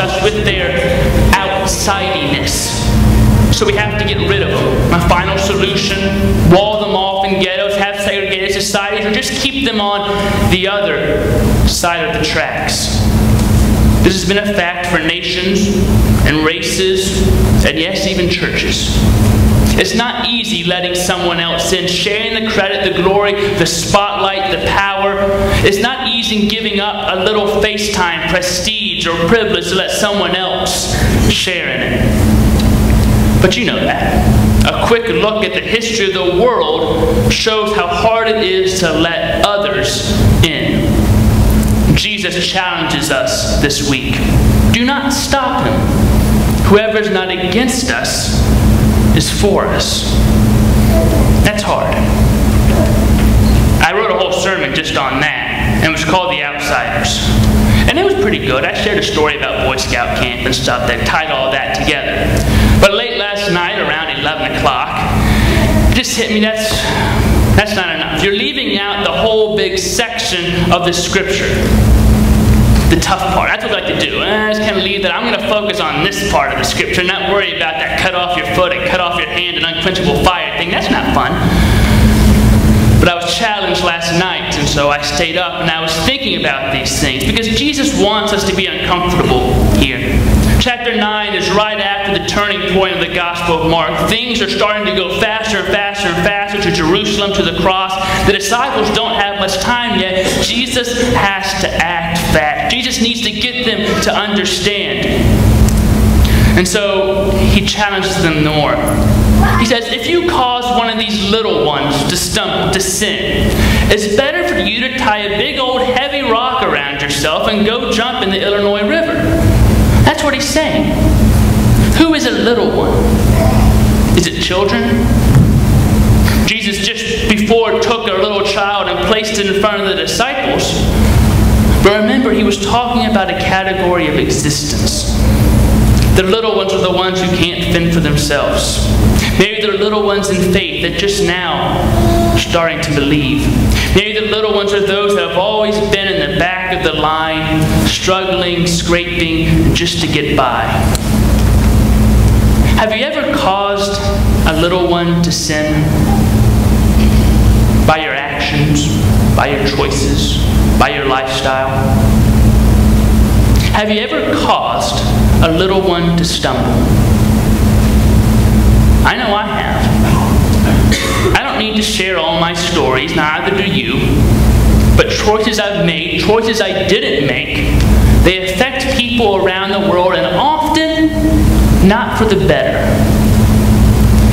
us with their outsidiness. So we have to get rid of them. My final solution, wall them off in ghettos, have segregated societies, or just keep them on the other side of the tracks. This has been a fact for nations and races, and yes, even churches. It's not easy letting someone else in, sharing the credit, the glory, the spotlight, the power. It's not easy giving up a little FaceTime, prestige, or privilege to let someone else share in it. But you know that. A quick look at the history of the world shows how hard it is to let others in. Jesus challenges us this week. Do not stop him. Whoever is not against us is for us. That's hard. I wrote a whole sermon just on that, and it was called The Outsiders. And it was pretty good. I shared a story about Boy Scout camp and stuff that tied all that together. But late last night, around 11 o'clock, it just hit me, that's not enough. You're leaving out the whole big section of the scripture. The tough part. That's what I like to do. I just kind of leave that. I'm going to focus on this part of the scripture, not worry about that cut off your foot and cut off your hand and unquenchable fire thing. That's not fun. But I was challenged last night, and so I stayed up and I was thinking about these things because Jesus wants us to be uncomfortable here. Chapter 9 is right after the turning point of the Gospel of Mark. Things are starting to go faster and faster and faster to Jerusalem, to the cross. The disciples don't have much time yet. Jesus has to act fast. Jesus needs to get them to understand. And so he challenges them more. He says, if you cause one of these little ones to stumble, to sin, it's better for you to tie a big old heavy rock around yourself and go jump in the Illinois River. That's what he's saying. Who is a little one? Is it children? Jesus just before took a little child and placed it in front of the disciples. But remember, he was talking about a category of existence. The little ones are the ones who can't fend for themselves. Maybe they're little ones in faith that just now are starting to believe. Maybe the little ones are those that have always been in the back of the line, struggling, scraping, just to get by. Have you ever caused a little one to sin? By your actions, by your choices, by your lifestyle? Have you ever caused a little one to stumble? I know I have. I don't need to share all my stories, neither do you. But choices I've made, choices I didn't make, they affect people around the world and often not for the better.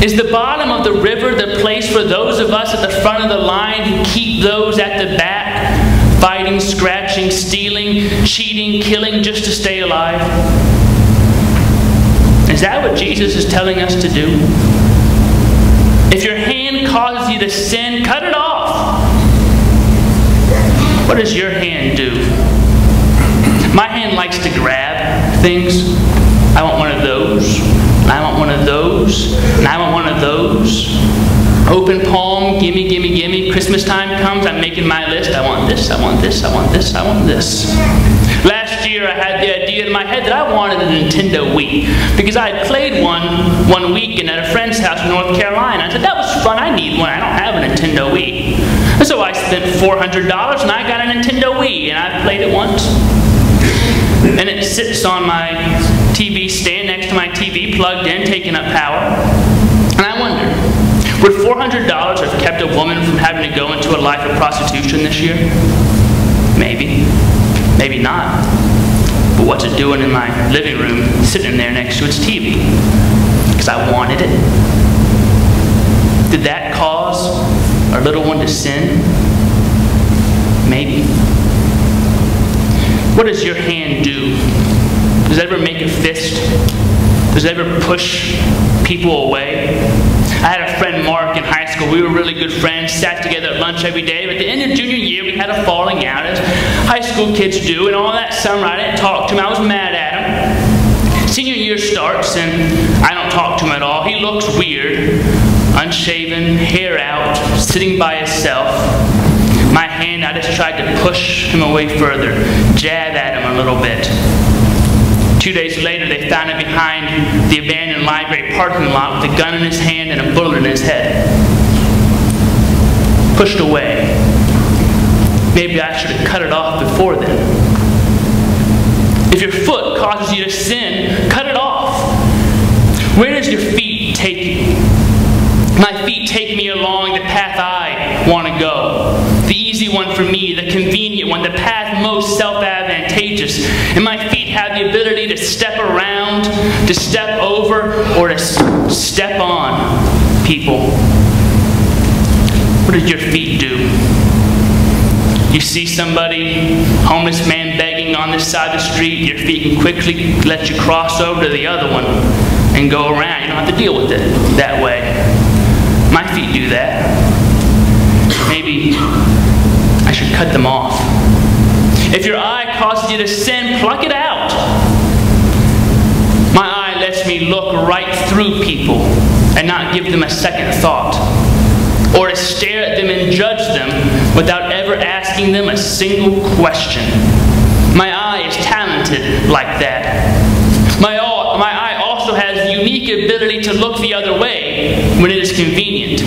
Is the bottom of the river the place for those of us at the front of the line who keep those at the back, fighting, scratching, stealing, cheating, killing just to stay alive? Is that what Jesus is telling us to do? If your hand causes you to sin, cut it off. What does your hand do? My hand likes to grab things. I want one of those. I want one of those. And I want one of those. Open palm, gimme, gimme, gimme. Christmas time comes, I'm making my list. I want this, I want this, I want this, I want this. Last year I had the idea in my head that I wanted a Nintendo Wii because I had played one weekend at a friend's house in North Carolina. I said, that was fun, I need one, I don't have a Nintendo Wii. And so I spent $400 and I got a Nintendo Wii and I've played it once. And it sits on my TV stand next to my TV, plugged in, taking up power. And I wonder, would $400 have kept a woman from having to go into a life of prostitution this year? Maybe. Maybe not. But what's it doing in my living room, sitting there next to its TV? Because I wanted it. Did that cause our little one to sin? Maybe. What does your hand do? Does it ever make a fist? Does it ever push people away? I had a friend, Mark, in high school. We were really good friends, sat together at lunch every day. But at the end of junior year, we had a falling out, as high school kids do. And all that summer, I didn't talk to him. I was mad at him. Senior year starts, and I don't talk to him at all. He looks weird, unshaven, hair out, sitting by himself. My hand, I just tried to push him away further, jab at him a little bit. 2 days later, they found him behind the abandoned library parking lot with a gun in his hand and a bullet in his head. Pushed away. Maybe I should have cut it off before then. If your foot causes you to sin, cut it off. Where does your feet take you? My feet take me along the path I want to go. The easy one for me, the convenient one, the path most self-advantageous. And my feet have the ability to step around, to step over, or to step on people. What does your feet do? You see somebody, homeless man begging on this side of the street, your feet can quickly let you cross over to the other one and go around. You don't have to deal with it that way. My feet do that. Maybe I should cut them off. If your eye causes you to sin, pluck it out. My eye lets me look right through people and not give them a second thought, or to stare at them and judge them without ever asking them a single question. My eye is talented like that. My eye also has the unique ability to look the other way when it is convenient.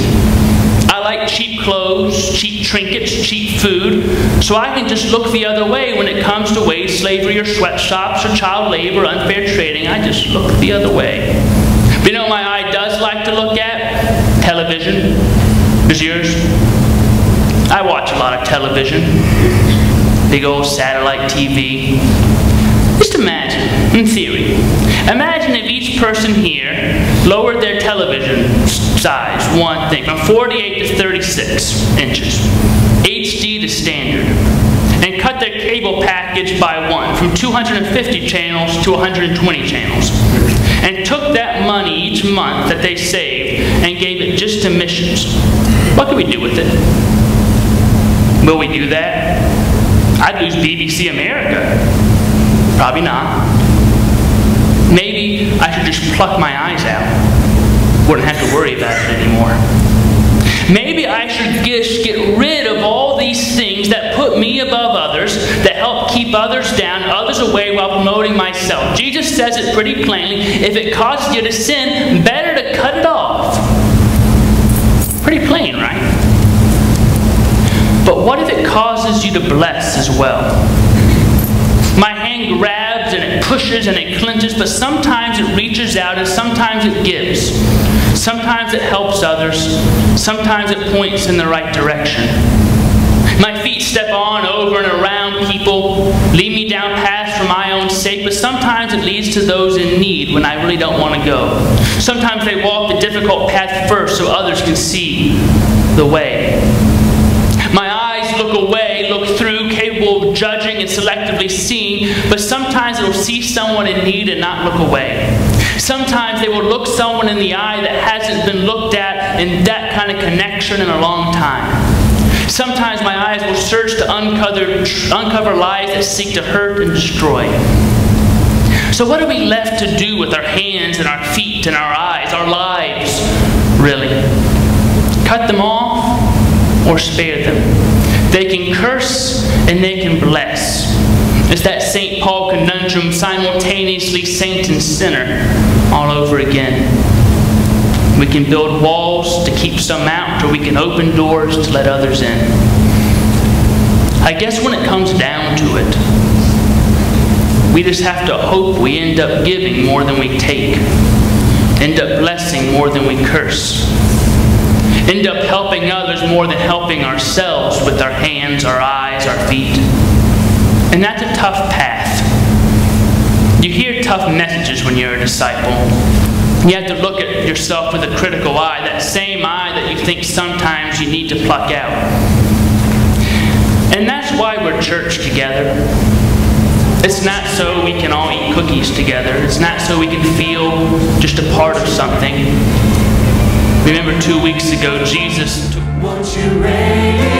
I like cheap clothes, cheap trinkets, cheap food, so I can just look the other way when it comes to wage slavery or sweatshops or child labor, unfair trading. I just look the other way. But you know what my eye does like to look at? Television. Does yours? I watch a lot of television. Big old satellite TV. Just imagine, in theory, imagine if each person here lowered their television size, one thing, from 48 to 36 inches, HD to standard, and cut their cable package by one, from 250 channels to 120 channels, and took that money each month that they saved and gave it just to missions. What could we do with it? Will we do that? I'd lose BBC America. Probably not. Maybe I should just pluck my eyes out. Wouldn't have to worry about it anymore. Maybe I should just get rid of all these things that put me above others, that help keep others down, others away while promoting myself. Jesus says it pretty plainly. If it causes you to sin, better to cut it off. Pretty plain, right? But what if it causes you to bless as well? My hand grabs and it pushes and it clenches, but sometimes it reaches out and sometimes it gives. Sometimes it helps others. Sometimes it points in the right direction. My feet step on, over, and around people, lead me down paths for my own sake, but sometimes it leads to those in need when I really don't want to go. Sometimes they walk the difficult path first so others can see the way. My eyes look away, look through, capable of judging and selectively seeing, but sometimes it will see someone in need and not look away. Sometimes they will look someone in the eye that hasn't been looked at in that kind of connection in a long time. Sometimes my eyes will search to uncover lies that seek to hurt and destroy. So what are we left to do with our hands and our feet and our eyes, our lives, really? Cut them off or spare them? They can curse and they can bless. It's that St. Paul conundrum, simultaneously saint and sinner, all over again. We can build walls to keep some out, or we can open doors to let others in. I guess when it comes down to it, we just have to hope we end up giving more than we take, end up blessing more than we curse, end up helping others more than helping ourselves with our hands, our eyes, our feet. And that's a tough path. You hear tough messages when you're a disciple. You have to look at yourself with a critical eye, that same eye that you think sometimes you need to pluck out. And that's why we're church together. It's not so we can all eat cookies together. It's not so we can feel just a part of something. Remember 2 weeks ago, Jesus took... Won't you raise